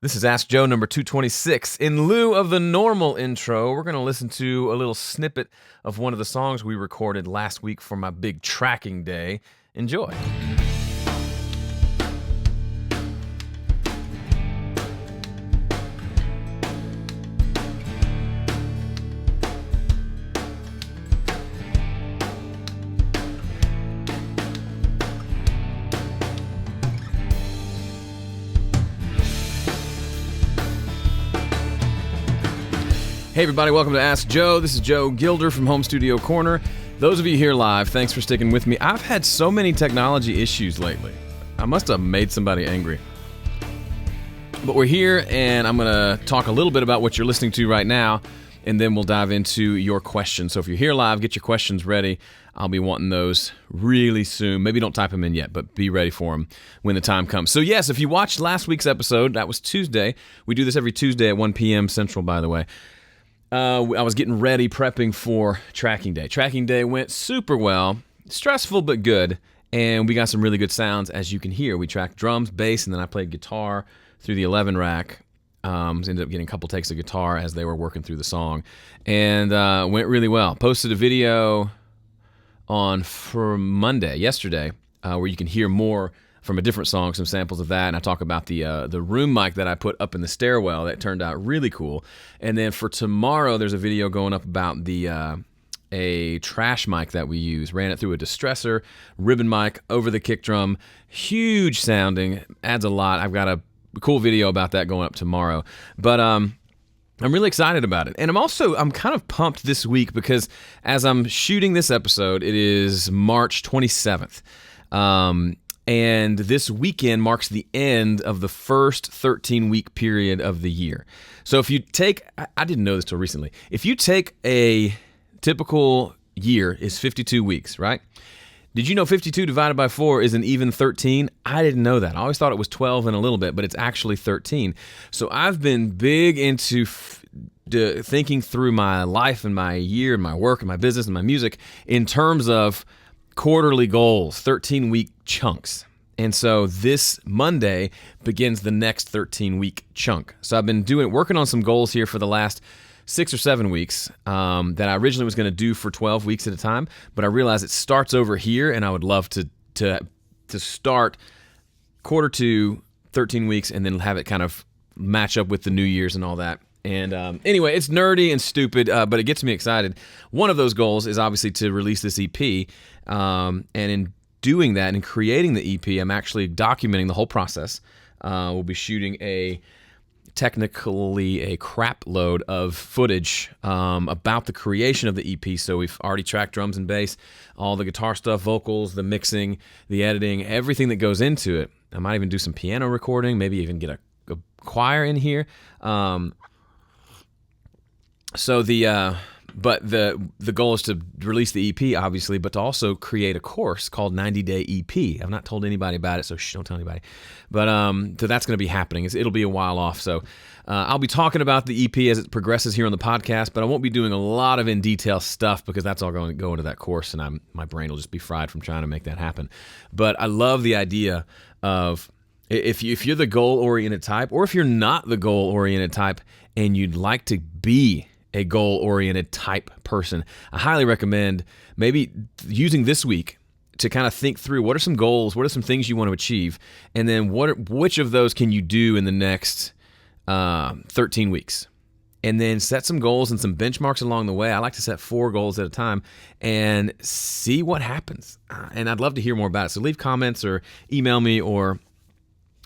This is Ask Joe number 226. In lieu of the normal intro, we're going to listen to a little snippet of one of the songs we recorded last week for my big tracking day. Enjoy. Hey everybody, welcome to Ask Joe. This is Joe Gilder from Home Studio Corner. Those of you here live, thanks for sticking with me. I've had so many technology issues lately. I must have made somebody angry. But we're here, and I'm going to talk a little bit about what you're listening to right now, and then we'll dive into your questions. So if you're here live, get your questions ready. I'll be wanting those really soon. Maybe don't type them in yet, but be ready for them when the time comes. So yes, if you watched last week's episode, that was Tuesday. We do this every Tuesday at 1 p.m. Central, by the way. I was getting ready, prepping for tracking day. Tracking day went super well, stressful but good, and we got some really good sounds, as you can hear. We tracked drums, bass, and then I played guitar through the 11 rack. Ended up getting a couple takes of guitar as they were working through the song, and went really well. Posted a video for Monday, yesterday, where you can hear more from a different song, some samples of that, and I talk about the room mic that I put up in the stairwell that turned out really cool. And then for tomorrow, there's a video going up about a trash mic that we use. Ran it through a distressor, ribbon mic over the kick drum, huge sounding, adds a lot. I've got a cool video about that going up tomorrow, but I'm really excited about it. And I'm kind of pumped this week because as I'm shooting this episode, it is March 27th. And this weekend marks the end of the first 13-week period of the year. So if you take, I didn't know this till recently, if you take a typical year is 52 weeks, right? Did you know 52 divided by 4 is an even 13? I didn't know that. I always thought it was 12 and a little bit, but it's actually 13. So I've been big into thinking through my life and my year and my work and my business and my music in terms of quarterly goals, 13-week chunks. And so this Monday begins the next 13-week chunk. So I've been working on some goals here for the last 6 or 7 weeks that I originally was going to do for 12 weeks at a time, but I realized it starts over here, and I would love to start quarter 2, 13 weeks, and then have it kind of match up with the New Year's and all that. And anyway, it's nerdy and stupid, but it gets me excited. One of those goals is obviously to release this EP, and in doing that and creating the EP, I'm actually documenting the whole process. We'll be shooting technically a crap load of footage about the creation of the EP. So we've already tracked drums and bass, all the guitar stuff, vocals, the mixing, the editing, everything that goes into it. I might even do some piano recording, maybe even get a choir in here. But the goal is to release the EP, obviously, but to also create a course called 90 Day EP. I've not told anybody about it, so don't tell anybody. But so that's going to be happening. It'll be a while off. So I'll be talking about the EP as it progresses here on the podcast, but I won't be doing a lot of in-detail stuff because that's all going to go into that course, and my brain will just be fried from trying to make that happen. But I love the idea of if you're the goal-oriented type, or if you're not the goal-oriented type and you'd like to be a goal-oriented type person, I highly recommend maybe using this week to kind of think through what are some goals, what are some things you want to achieve, and then which of those can you do in the next 13 weeks. And then set some goals and some benchmarks along the way. I like to set 4 goals at a time and see what happens. And I'd love to hear more about it. So leave comments or email me or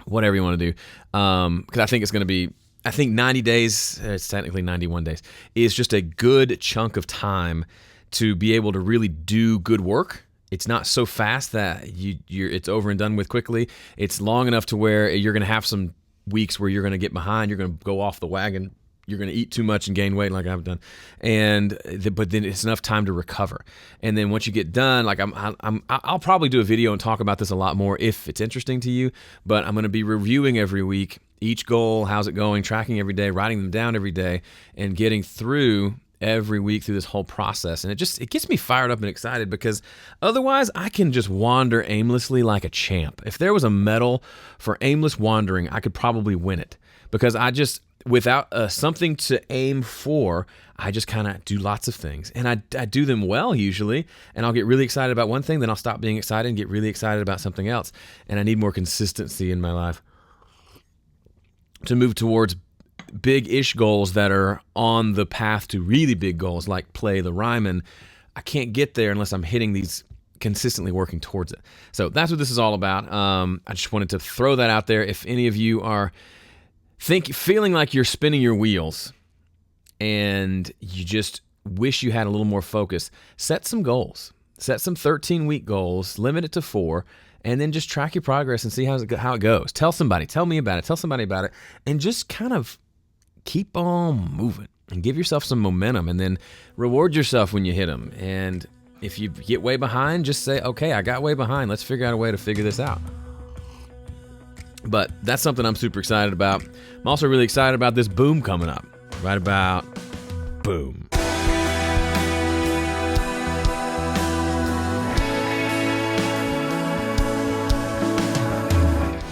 whatever you want to do, because I think it's going to be, 90 days, it's technically 91 days, is just a good chunk of time to be able to really do good work. It's not so fast that it's over and done with quickly. It's long enough to where you're going to have some weeks where you're going to get behind, you're going to go off the wagon, you're going to eat too much and gain weight like I've done, but then it's enough time to recover. And then once you get done, like I'll probably do a video and talk about this a lot more if it's interesting to you, but I'm going to be reviewing every week each goal, how's it going, tracking every day, writing them down every day, and getting through every week through this whole process. And it gets me fired up and excited, because otherwise I can just wander aimlessly like a champ. If there was a medal for aimless wandering, I could probably win it, because without something to aim for, I just kind of do lots of things, and I do them well usually, and I'll get really excited about one thing, then I'll stop being excited and get really excited about something else. And I need more consistency in my life to move towards big-ish goals that are on the path to really big goals, like play the Ryman. I can't get there unless I'm hitting these, consistently working towards it. So that's what this is all about. I just wanted to throw that out there. If any of you are feeling like you're spinning your wheels and you just wish you had a little more focus, set some goals. Set some 13-week goals, limit it to 4, and then just track your progress and see how it goes. Tell me about it, tell somebody about it, and just kind of keep on moving and give yourself some momentum, and then reward yourself when you hit them. And if you get way behind, just say, okay, I got way behind. Let's figure out a way to figure this out. But that's something I'm super excited about. I'm also really excited about this boom coming up. Right about boom.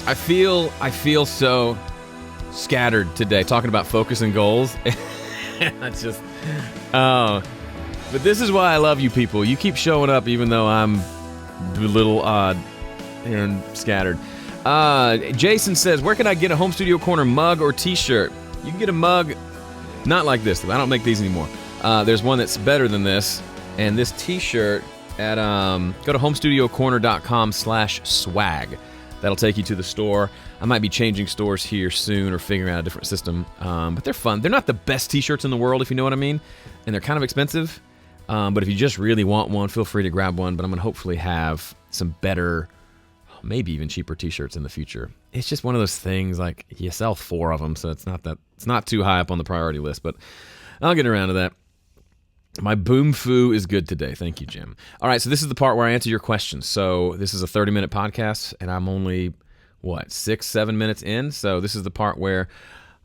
I feel so scattered today talking about focus and goals. That's just, but this is why I love you people. You keep showing up even though I'm a little odd and scattered. Jason says, where can I get a Home Studio Corner mug or t-shirt? You can get a mug, not like this. I don't make these anymore. There's one that's better than this. And this t-shirt at, go to homestudiocorner.com/swag. That'll take you to the store. I might be changing stores here soon or figuring out a different system. But they're fun. They're not the best t-shirts in the world, if you know what I mean. And they're kind of expensive. But if you just really want one, feel free to grab one. But I'm going to hopefully have some better, maybe even cheaper t-shirts in the future. It's just one of those things, like, you sell 4 of them, so it's not too high up on the priority list. But I'll get around to that. My boom foo is good today. Thank you, Jim. All right, so this is the part where I answer your questions. So this is a 30-minute podcast, and I'm only, 6-7 minutes in? So this is the part where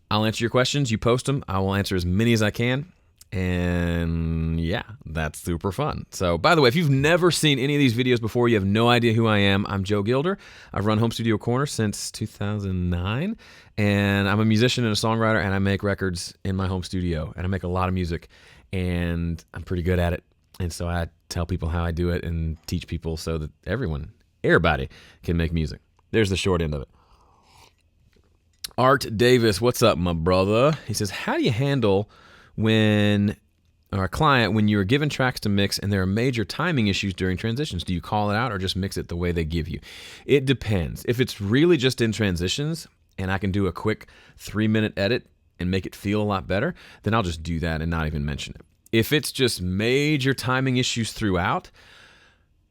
I'll answer your questions. You post them. I will answer as many as I can. And yeah, that's super fun. So by the way, if you've never seen any of these videos before, you have no idea who I am. I'm Joe Gilder. I've run Home Studio Corner since 2009, and I'm a musician and a songwriter, and I make records in my home studio, and I make a lot of music, and I'm pretty good at it. And so I tell people how I do it and teach people so that everybody can make music. There's the short end of it. Art Davis, what's up, my brother? He says, how do you handle when a client, when you're given tracks to mix and there are major timing issues during transitions? Do you call it out or just mix it the way they give you? It depends. If it's really just in transitions and I can do a quick 3-minute edit and make it feel a lot better, then I'll just do that and not even mention it. If it's just major timing issues throughout,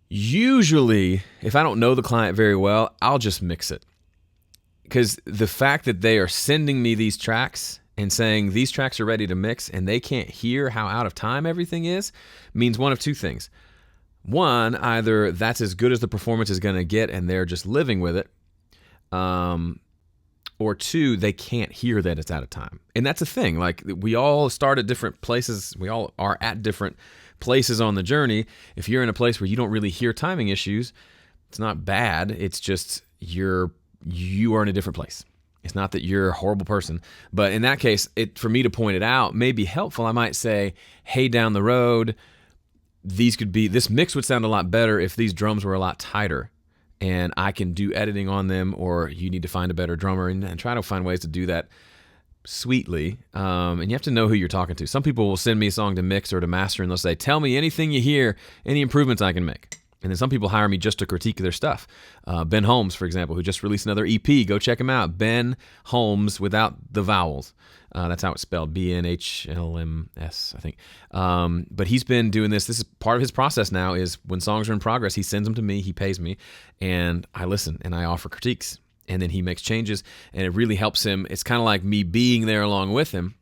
usually if I don't know the client very well, I'll just mix it. Because the fact that they are sending me these tracks and saying these tracks are ready to mix and they can't hear how out of time everything is, means one of two things. One, either that's as good as the performance is going to get and they're just living with it, or two, they can't hear that it's out of time. And that's a thing. Like, we all start at different places. We all are at different places on the journey. If you're in a place where you don't really hear timing issues, it's not bad. It's just you are in a different place. It's not that you're a horrible person. But in that case, for me to point it out may be helpful. I might say, hey, down the road, this mix would sound a lot better if these drums were a lot tighter. And I can do editing on them, or you need to find a better drummer, and try to find ways to do that sweetly. And you have to know who you're talking to. Some people will send me a song to mix or to master, and they'll say, tell me anything you hear, any improvements I can make. And then some people hire me just to critique their stuff. Ben Holmes, for example, who just released another EP. Go check him out. Ben Holmes without the vowels. That's how it's spelled, BNHLMS, I think. But he's been doing this. This is part of his process now, is when songs are in progress, he sends them to me, he pays me, and I listen, and I offer critiques. And then he makes changes, and it really helps him. It's kind of like me being there along with him,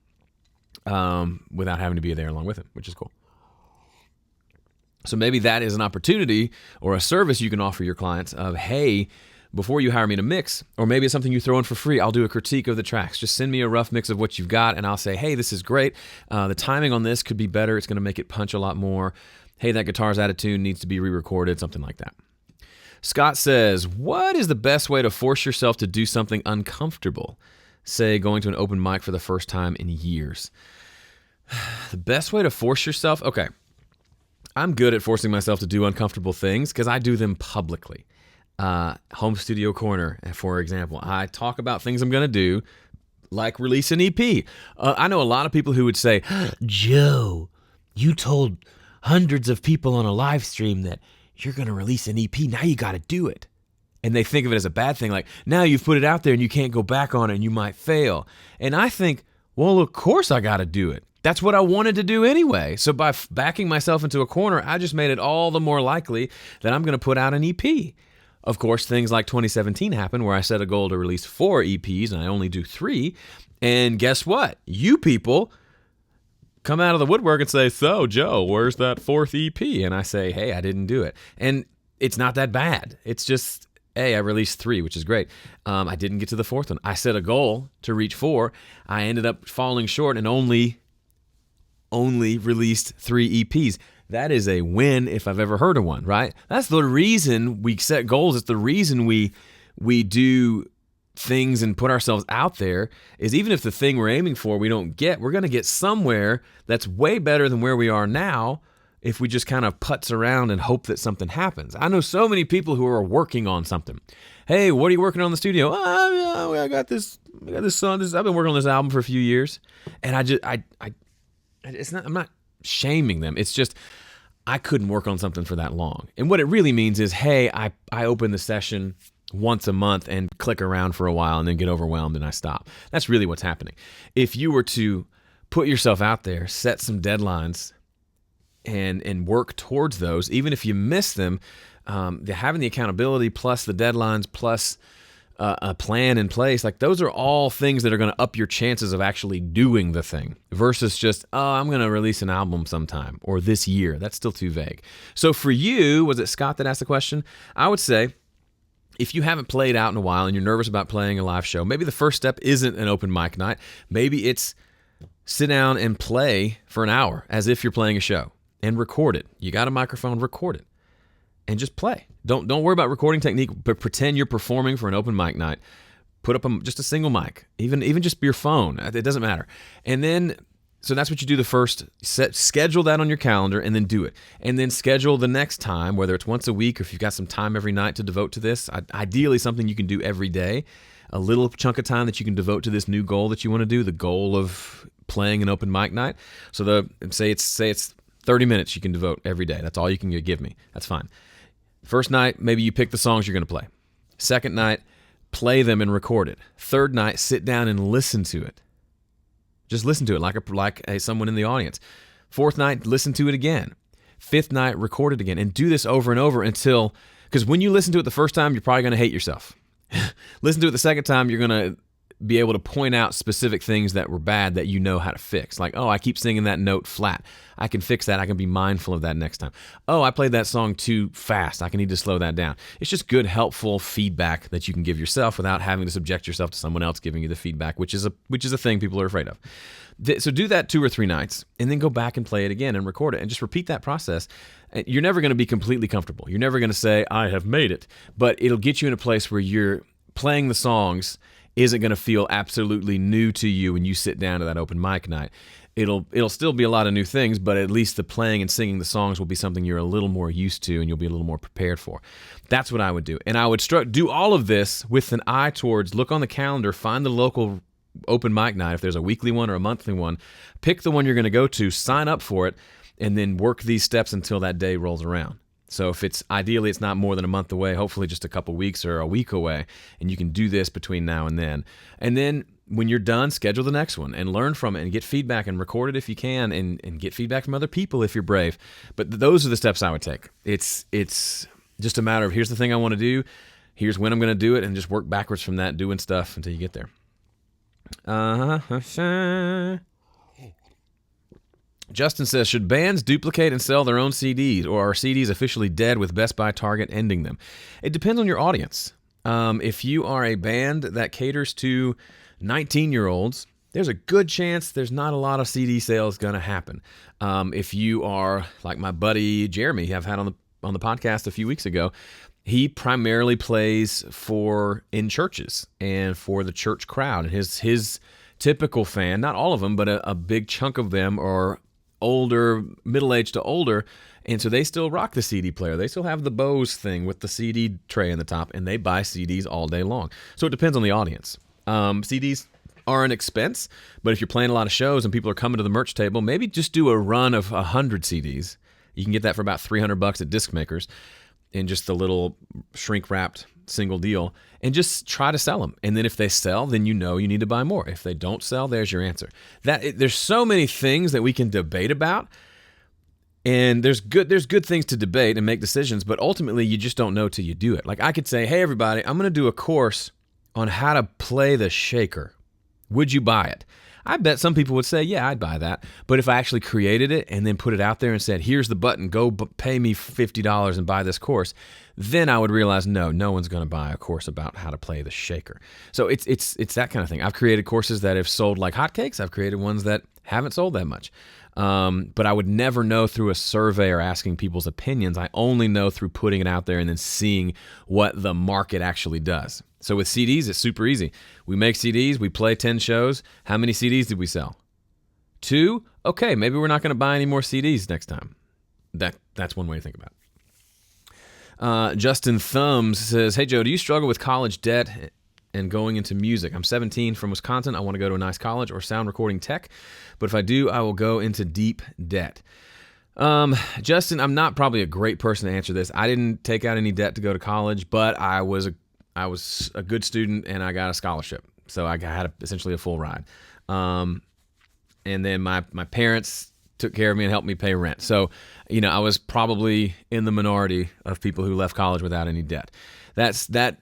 without having to be there along with him, which is cool. So maybe that is an opportunity or a service you can offer your clients of, hey, before you hire me to mix, or maybe it's something you throw in for free, I'll do a critique of the tracks. Just send me a rough mix of what you've got, and I'll say, hey, this is great. The timing on this could be better. It's going to make it punch a lot more. Hey, that guitar's out of tune, needs to be re-recorded, something like that. Scott says, what is the best way to force yourself to do something uncomfortable? Say, going to an open mic for the first time in years. The best way to force yourself? Okay. I'm good at forcing myself to do uncomfortable things because I do them publicly. Home Studio Corner, for example. I talk about things I'm going to do, like release an EP. I know a lot of people who would say, Joe, you told hundreds of people on a live stream that you're going to release an EP. Now you got to do it. And they think of it as a bad thing, like, now you've put it out there and you can't go back on it and you might fail. And I think, well, of course I got to do it. That's what I wanted to do anyway. So by backing myself into a corner, I just made it all the more likely that I'm going to put out an EP. Of course, things like 2017 happened where I set a goal to release 4 EPs and I only do 3. And guess what? You people come out of the woodwork and say, so, Joe, where's that 4th EP? And I say, hey, I didn't do it. And it's not that bad. It's just, hey, I released 3, which is great. I didn't get to the 4th one. I set a goal to reach 4. I ended up falling short and only released 3 EPs. That is a win if I've ever heard of one, right? That's the reason we set goals. It's the reason we do things and put ourselves out there, is even if the thing we're aiming for we don't get, we're going to get somewhere that's way better than where we are now if we just kind of putz around and hope that something happens. I know so many people who are working on something. Hey, what are you working on in the studio? Oh, I got this song. I've been working on this album for a few years. And I'm not shaming them. It's just, I couldn't work on something for that long. And what it really means is, hey, I open the session once a month and click around for a while and then get overwhelmed and I stop. That's really what's happening. If you were to put yourself out there, set some deadlines and work towards those, even if you miss them, having the accountability plus the deadlines plus a plan in place, like those are all things that are going to up your chances of actually doing the thing versus just, oh, I'm going to release an album sometime or this year. That's still too vague. So for you, was it Scott that asked the question? I would say, if you haven't played out in a while and you're nervous about playing a live show, maybe the first step isn't an open mic night. Maybe it's sit down and play for an hour as if you're playing a show and record it. You got a microphone, record it. And just play. Don't worry about recording technique, but pretend you're performing for an open mic night. Put up just a single mic, even just your phone. It doesn't matter. And then, so that's what you do the first. Schedule that on your calendar and then do it. And then schedule the next time, whether it's once a week or if you've got some time every night to devote to this. Ideally, something you can do every day. A little chunk of time that you can devote to this new goal that you want to do, the goal of playing an open mic night. So say it's 30 minutes you can devote every day. That's all you can give me. That's fine. First night, maybe you pick the songs you're going to play. Second night, play them and record it. Third night, sit down and listen to it. Just listen to it like someone in the audience. Fourth night, listen to it again. Fifth night, record it again. And do this over and over until, because when you listen to it the first time, you're probably going to hate yourself. Listen to it the second time, you're going to be able to point out specific things that were bad that you know how to fix. Like, oh, I keep singing that note flat. I can fix that. I can be mindful of that next time. Oh, I played that song too fast. I can need to slow that down. It's just good, helpful feedback that you can give yourself without having to subject yourself to someone else giving you the feedback, which is a thing people are afraid of. So do that 2 or 3 nights and then go back and play it again and record it and just repeat that process. You're never going to be completely comfortable. You're never going to say, I have made it, but it'll get you in a place where you're playing the songs isn't going to feel absolutely new to you when you sit down to that open mic night. It'll still be a lot of new things, but at least the playing and singing the songs will be something you're a little more used to and you'll be a little more prepared for. That's what I would do. And I would do all of this with an eye towards, look on the calendar, find the local open mic night, if there's a weekly one or a monthly one, pick the one you're going to go to, sign up for it, and then work these steps until that day rolls around. So if ideally it's not more than a month away, hopefully just a couple weeks or a week away, and you can do this between now and then. And then when you're done, schedule the next one and learn from it and get feedback and record it if you can and get feedback from other people if you're brave. But those are the steps I would take. It's just a matter of, here's the thing I want to do, here's when I'm going to do it, and just work backwards from that, doing stuff until you get there. Justin says, should bands duplicate and sell their own CDs, or are CDs officially dead with Best Buy, Target ending them? It depends on your audience. If you are a band that caters to 19-year-olds, there's a good chance there's not a lot of CD sales going to happen. If you are like my buddy Jeremy, I've had on the podcast a few weeks ago, he primarily plays in churches and for the church crowd. And his typical fan, not all of them, but a big chunk of them are older, middle-aged to older, and so they still rock the CD player. They still have the Bose thing with the CD tray in the top, and they buy CDs all day long. So it depends on the audience. CDs are an expense, but if you're playing a lot of shows and people are coming to the merch table, maybe just do a run of 100 CDs. You can get that for about $300 at disc makers in just the little shrink-wrapped single deal, and just try to sell them. And then if they sell, then you know you need to buy more. If they don't sell, there's your answer. There's so many things that we can debate about, and there's good things to debate and make decisions, but ultimately you just don't know till you do it. Like I could say, hey everybody, I'm going to do a course on how to play the shaker. Would you buy it? I bet some people would say, yeah, I'd buy that. But if I actually created it and then put it out there and said, here's the button, go pay me $50 and buy this course, then I would realize, no one's going to buy a course about how to play the shaker. So it's that kind of thing. I've created courses that have sold like hotcakes. I've created ones that haven't sold that much. But I would never know through a survey or asking people's opinions. I only know through putting it out there and then seeing what the market actually does. So with CDs, it's super easy. We make CDs, we play 10 shows. How many CDs did we sell? 2? Okay, maybe we're not going to buy any more CDs next time. That's one way to think about it. Justin Thumbs says, hey Joe, do you struggle with college debt and going into music? I'm 17 from Wisconsin. I want to go to a nice college or sound recording tech, but if I do, I will go into deep debt. Justin, I'm not probably a great person to answer this. I didn't take out any debt to go to college, but I was a good student and I got a scholarship. So I had essentially a full ride. And then my parents took care of me and helped me pay rent. So, I was probably in the minority of people who left college without any debt. That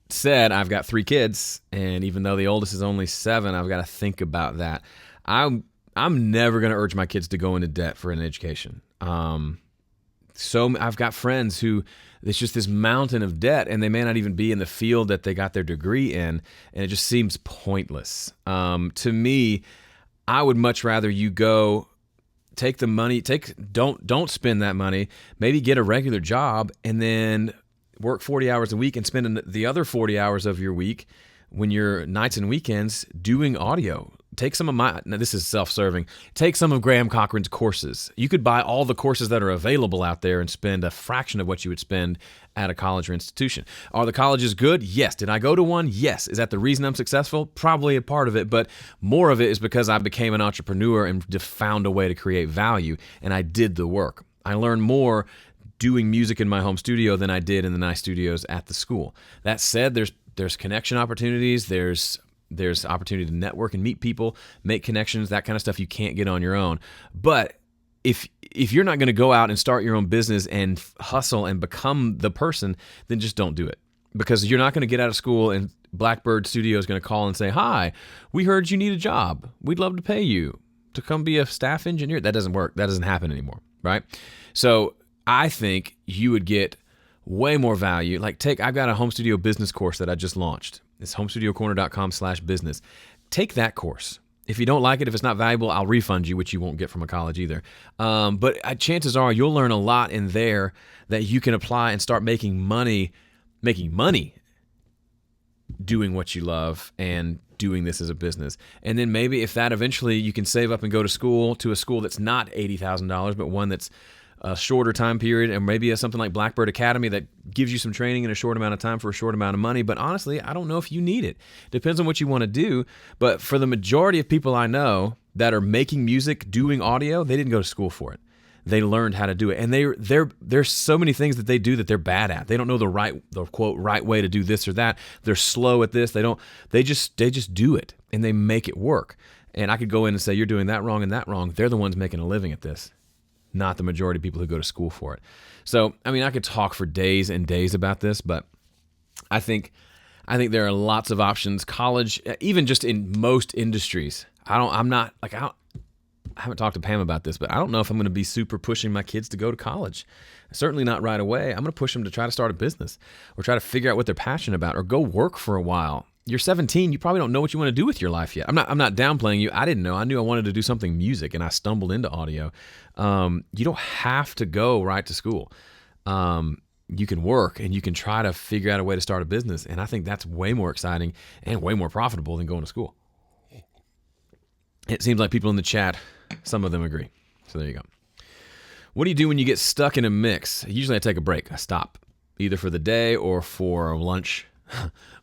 said, I've got 3 kids, and even though the oldest is only 7, I've got to think about that. I'm never going to urge my kids to go into debt for an education. So I've got friends who it's just this mountain of debt, and they may not even be in the field that they got their degree in, and it just seems pointless. To me, I would much rather you go take the money, don't spend that money, maybe get a regular job, and then work 40 hours a week and spend the other 40 hours of your week when you're nights and weekends doing audio. Take some of now this is self-serving, take some of Graham Cochran's courses. You could buy all the courses that are available out there and spend a fraction of what you would spend at a college or institution. Are the colleges good? Yes. Did I go to one? Yes. Is that the reason I'm successful? Probably a part of it, but more of it is because I became an entrepreneur and found a way to create value, and I did the work. I learned more doing music in my home studio than I did in the nice studios at the school. That said, there's connection opportunities, there's opportunity to network and meet people, make connections, that kind of stuff you can't get on your own. But if you're not going to go out and start your own business and hustle and become the person, then just don't do it. Because you're not going to get out of school and Blackbird Studio is going to call and say, hi, we heard you need a job. We'd love to pay you to come be a staff engineer. That doesn't work. That doesn't happen anymore, right? So I think you would get way more value. I've got a home studio business course that I just launched. It's homestudiocorner.com/business. Take that course. If you don't like it, if it's not valuable, I'll refund you, which you won't get from a college either. But chances are you'll learn a lot in there that you can apply and start making money doing what you love and doing this as a business. And then maybe if that eventually you can save up and go to a school that's not $80,000, but one that's a shorter time period, and maybe something like Blackbird Academy that gives you some training in a short amount of time for a short amount of money. But honestly, I don't know if you need it. Depends on what you want to do. But for the majority of people I know that are making music, doing audio, they didn't go to school for it. They learned how to do it. And there's so many things that they do that they're bad at. They don't know the quote right way to do this or that. They're slow at this. They just do it and they make it work. And I could go in and say, you're doing that wrong and that wrong. They're the ones making a living at this, not the majority of people who go to school for it. So, I could talk for days and days about this, but I think there are lots of options. College, even just in most industries, I haven't talked to Pam about this, but I don't know if I'm going to be super pushing my kids to go to college. Certainly not right away. I'm going to push them to try to start a business or try to figure out what they're passionate about or go work for a while. You're 17. You probably don't know what you want to do with your life yet. I'm not downplaying you. I didn't know. I knew I wanted to do something music, and I stumbled into audio. You don't have to go right to school. You can work, and you can try to figure out a way to start a business, and I think that's way more exciting and way more profitable than going to school. It seems like people in the chat, some of them agree. So there you go. What do you do when you get stuck in a mix? Usually I take a break. I stop, either for the day or for lunch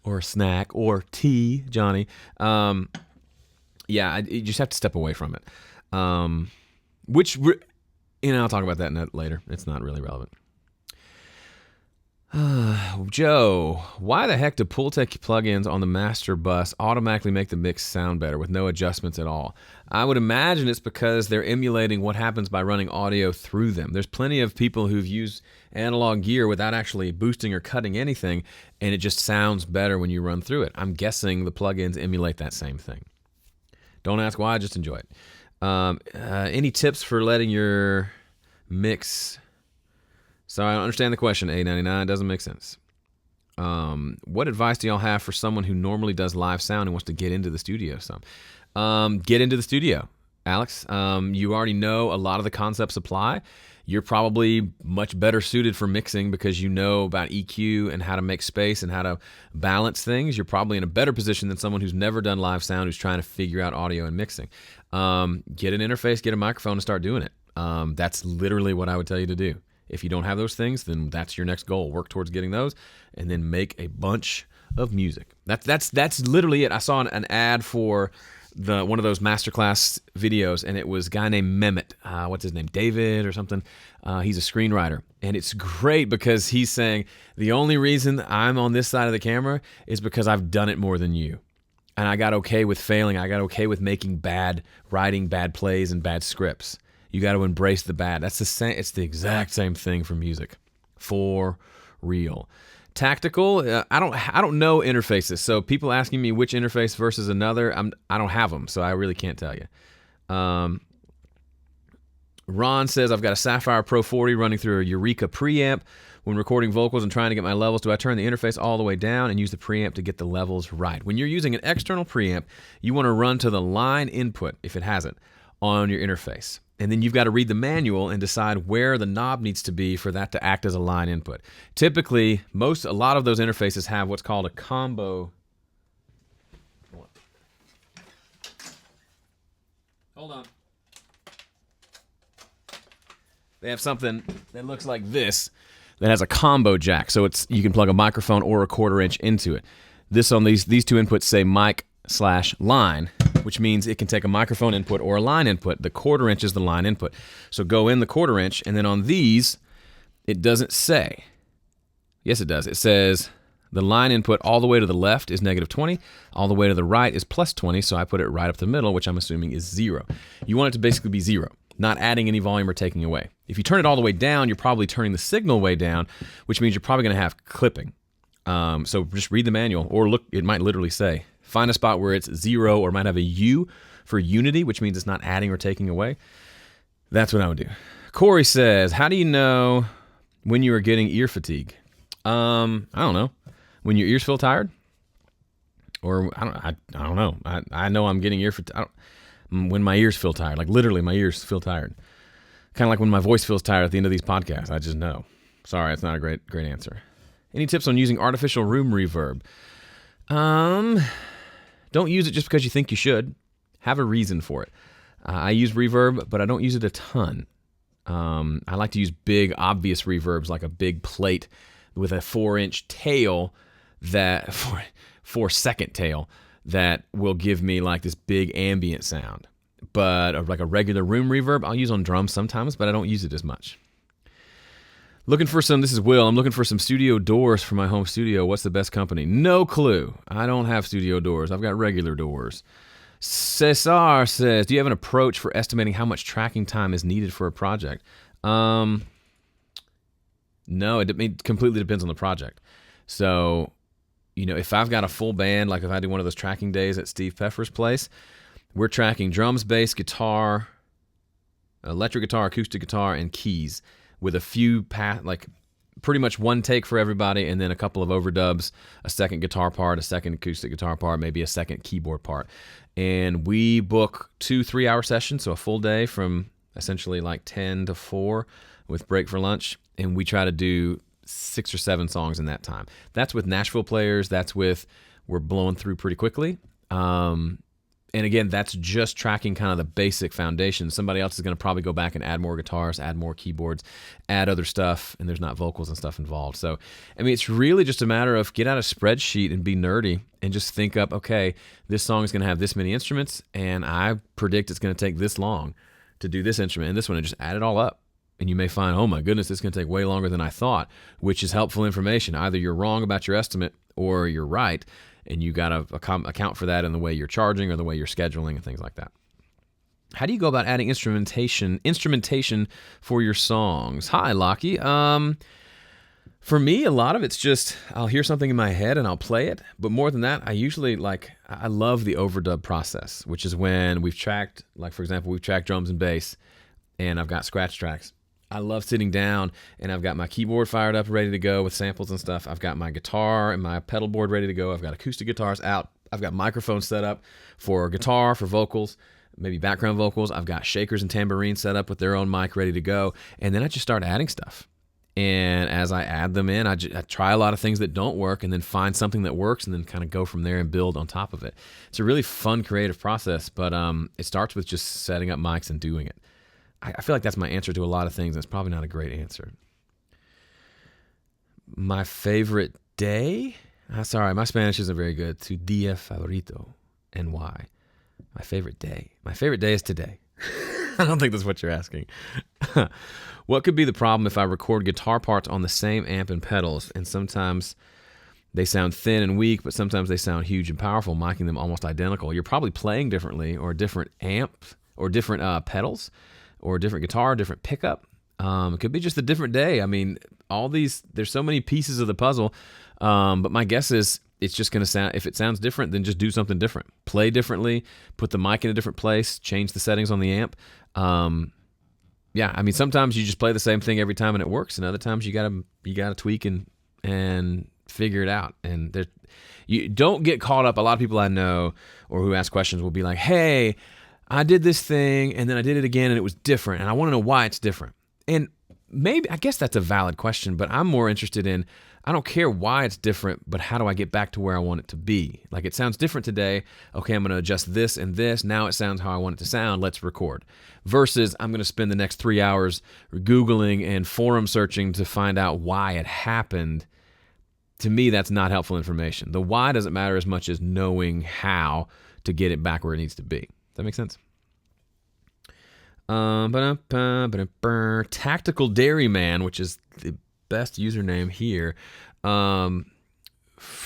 or a snack or tea, Johnny. You just have to step away from it. I'll talk about that later. It's not really relevant. Joe, why the heck do Pultec plugins on the master bus automatically make the mix sound better with no adjustments at all? I would imagine it's because they're emulating what happens by running audio through them. There's plenty of people who've used analog gear without actually boosting or cutting anything, and it just sounds better when you run through it. I'm guessing the plugins emulate that same thing. Don't ask why, just enjoy it. Any tips for letting your mix... So I don't understand the question, A99. It doesn't make sense. What advice do y'all have for someone who normally does live sound and wants to get into the studio some? Get into the studio, Alex. You already know a lot of the concepts apply. You're probably much better suited for mixing because you know about EQ and how to make space and how to balance things. You're probably in a better position than someone who's never done live sound, who's trying to figure out audio and mixing. Get an interface, get a microphone, and start doing it. That's literally what I would tell you to do. If you don't have those things, then that's your next goal. Work towards getting those, and then make a bunch of music. That's literally it. I saw an ad for one of those masterclass videos, and it was a guy named Mehmet. What's his name? David or something. He's a screenwriter, and it's great because he's saying the only reason I'm on this side of the camera is because I've done it more than you, and I got okay with failing. I got okay with writing bad plays and bad scripts. You got to embrace the bad. That's the same. It's the exact same thing for music, for real. Tactical. I don't know interfaces. So people asking me which interface versus another, I don't have them, so I really can't tell you. Ron says I've got a Sapphire Pro 40 running through a Eureka preamp. When recording vocals and trying to get my levels, do I turn the interface all the way down and use the preamp to get the levels right? When you're using an external preamp, you want to run to the line input, if it hasn't, on your interface. And then you've got to read the manual and decide where the knob needs to be for that to act as a line input. Typically, a lot of those interfaces have what's called a combo. Hold on. They have something that looks like this that has a combo jack. So you can plug a microphone or a 1/4 inch into it. This on these two inputs say mic/line, which means it can take a microphone input or a line input. The 1/4 inch is the line input. So go in the 1/4 inch, and then on these, it doesn't say. Yes, it does. It says the line input all the way to the left is -20, all the way to the right is +20, so I put it right up the middle, which I'm assuming is 0. You want it to basically be 0, not adding any volume or taking away. If you turn it all the way down, you're probably turning the signal way down, which means you're probably going to have clipping. So just read the manual, or look, it might literally say, find a spot where it's 0 or might have a U for unity, which means it's not adding or taking away. That's what I would do. Corey says, how do you know when you are getting ear fatigue? I don't know. When your ears feel tired? Or I don't know. I know I'm getting ear fatigue. When my ears feel tired. Like literally my ears feel tired. Kind of like when my voice feels tired at the end of these podcasts. I just know. Sorry, it's not a great answer. Any tips on using artificial room reverb? Don't use it just because you think you should. Have a reason for it. I use reverb, but I don't use it a ton. I like to use big, obvious reverbs, like a big plate with a 4-inch tail, that 4-second tail, that will give me like this big ambient sound. But like a regular room reverb, I'll use on drums sometimes, but I don't use it as much. This is Will. I'm looking for some studio doors for my home studio. What's the best company? No clue. I don't have studio doors. I've got regular doors. Cesar says, do you have an approach for estimating how much tracking time is needed for a project? No, it completely depends on the project. So, if I've got a full band, like if I do one of those tracking days at Steve Pfeffer's place, we're tracking drums, bass, guitar, electric guitar, acoustic guitar, and keys with a few pretty much one take for everybody, and then a couple of overdubs, a second guitar part, a second acoustic guitar part, maybe a second keyboard part. And we book 2 3-hour sessions, so a full day from essentially like 10 to 4 with break for lunch, and we try to do 6 or 7 songs in that time. That's with Nashville players. That's with, we're blowing through pretty quickly. And again, that's just tracking kind of the basic foundation. Somebody else is going to probably go back and add more guitars, add more keyboards, add other stuff, and there's not vocals and stuff involved. So, I mean, it's really just a matter of get out a spreadsheet and be nerdy and just think up, okay, this song is going to have this many instruments, and I predict it's going to take this long to do this instrument and this one, and just add it all up. And you may find, oh my goodness, this is going to take way longer than I thought, which is helpful information. Either you're wrong about your estimate or you're right, and you got to account for that in the way you're charging or the way you're scheduling and things like that. How do you go about adding instrumentation for your songs? Hi, Lockie. For me, a lot of it's just I'll hear something in my head and I'll play it. But more than that, I love the overdub process, which is when we've tracked, like for example, we've tracked drums and bass, and I've got scratch tracks. I love sitting down and I've got my keyboard fired up, ready to go with samples and stuff. I've got my guitar and my pedal board ready to go. I've got acoustic guitars out. I've got microphones set up for guitar, for vocals, maybe background vocals. I've got shakers and tambourines set up with their own mic ready to go. And then I just start adding stuff. And as I add them in, I try a lot of things that don't work and then find something that works and then kind of go from there and build on top of it. It's a really fun, creative process, but it starts with just setting up mics and doing it. I feel like that's my answer to a lot of things. That's probably not a great answer. My favorite day? Sorry, my Spanish isn't very good. Tu día favorito, and why? My favorite day. My favorite day is today. I don't think that's what you're asking. What could be the problem if I record guitar parts on the same amp and pedals, and sometimes they sound thin and weak, but sometimes they sound huge and powerful, making them almost identical? You're probably playing differently, or different amp, or different pedals, or a different guitar, different pickup. It could be just a different day. I mean, there's so many pieces of the puzzle, but my guess is it's just going to sound, if it sounds different, then just do something different. Play differently, put the mic in a different place, change the settings on the amp. Yeah, I mean, sometimes you just play the same thing every time and it works, and other times you gotta tweak and figure it out. And you don't get caught up. A lot of people I know or who ask questions will be like, hey, I did this thing, and then I did it again, and it was different, and I want to know why it's different. And maybe, I guess that's a valid question, but I'm more interested in, I don't care why it's different, but how do I get back to where I want it to be? Like, it sounds different today. Okay, I'm going to adjust this and this. Now it sounds how I want it to sound. Let's record. Versus, I'm going to spend the next 3 hours Googling and forum searching to find out why it happened. To me, that's not helpful information. The why doesn't matter as much as knowing how to get it back where it needs to be. That makes sense? Tactical Dairyman, which is the best username here. For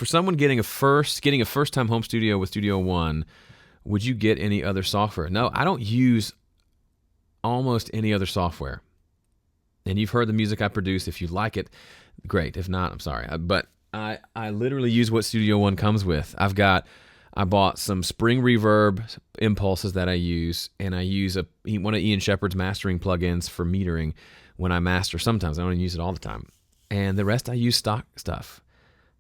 someone getting a first-time home studio with Studio One, would you get any other software? No, I don't use almost any other software. And you've heard the music I produce. If you like it, great. If not, I'm sorry. But I literally use what Studio One comes with. I bought some Spring Reverb impulses that I use, and I use one of Ian Shepherd's mastering plugins for metering when I master. Sometimes I don't even use it all the time. And the rest I use stock stuff.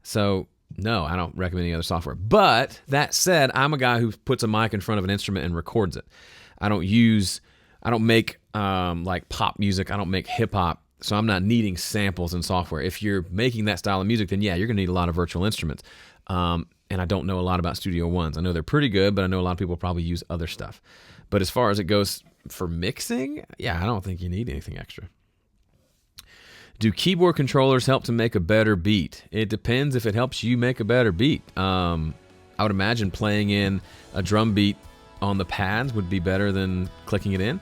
So no, I don't recommend any other software. But that said, I'm a guy who puts a mic in front of an instrument and records it. I don't make like pop music. I don't make hip hop. So I'm not needing samples and software. If you're making that style of music, then yeah, you're going to need a lot of virtual instruments. And I don't know a lot about Studio Ones. I know they're pretty good, but I know a lot of people probably use other stuff. But as far as it goes for mixing, yeah, I don't think you need anything extra. Do keyboard controllers help to make a better beat? It depends if it helps you make a better beat. I would imagine playing in a drum beat on the pads would be better than clicking it in.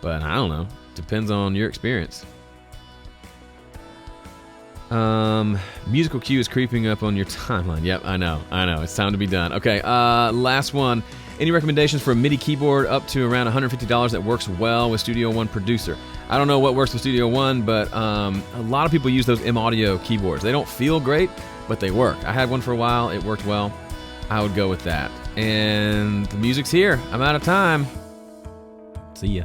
But I don't know. Depends on your experience. Musical cue is creeping up on your timeline. Yep, I know. It's time to be done. Okay, last one. Any recommendations for a MIDI keyboard up to around $150 that works well with Studio One Producer? I don't know what works with Studio One, but a lot of people use those M-Audio keyboards. They don't feel great, but they work. I had one for a while. It worked well. I would go with that. And the music's here. I'm out of time. See ya.